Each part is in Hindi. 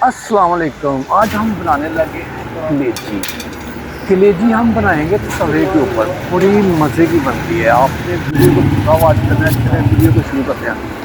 अस्सलाम वालेकुम। आज हम बनाने लगे हैं कलेजी। कलेजी हम बनाएंगे तवे के ऊपर, बड़ी मज़े की बनती है। आपने वीडियो को पूरा वॉच करना है। चलिए वीडियो को शुरू करते हैं।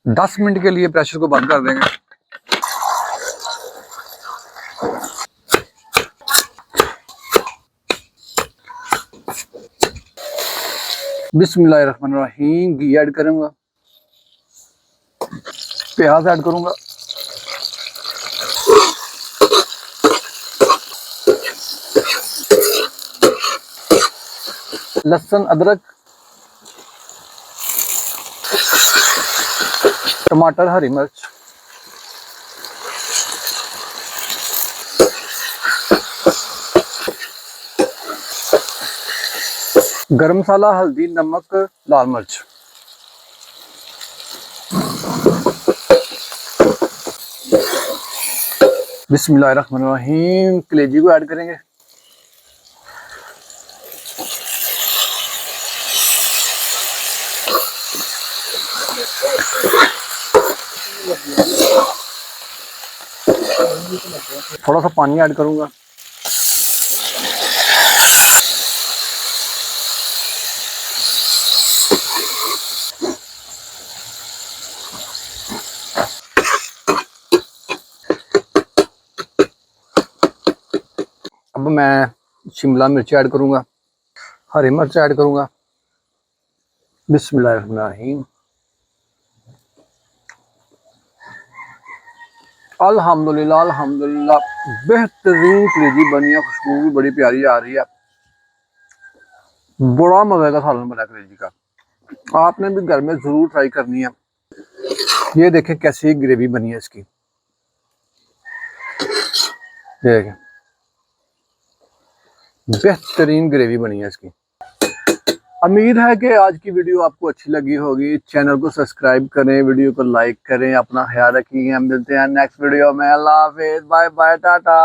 दस मिनट के लिए प्रेशर को बंद कर देंगे। बिस्मिल्लाहिर्रहमानिर्रहीम। घी ऐड करूंगा, प्याज ऐड करूंगा, लहसुन, अदरक, टमाटर, हरी मिर्च, गरम मसाला, हल्दी, नमक, लाल मिर्च। बिस्मिल्लाहिर्रहमानिर्रहीम। कलेजी को ऐड करेंगे। थोड़ा सा पानी ऐड करूंगा। अब मैं शिमला मिर्च ऐड करूंगा, हरी मिर्च ऐड करूंगा। बिस्मिल्लाहिर्रहमानिर्रहीम। अल्हम्दुलिल्लाह अल्हम्दुलिल्लाह। बेहतरीन कलेजी बनी है, खुशबू भी बड़ी प्यारी आ रही है। बड़ा मजे का सालन बना कलेजी का। आपने भी घर में जरूर ट्राई करनी है। ये देखें कैसी ग्रेवी बनी है इसकी। देखें बेहतरीन ग्रेवी बनी है इसकी। उम्मीद है कि आज की वीडियो आपको अच्छी लगी होगी। चैनल को सब्सक्राइब करें, वीडियो को लाइक करें। अपना ख्याल रखिए। हम मिलते हैं नेक्स्ट वीडियो में। अल्लाह हाफिज, बाय बाय, टाटा।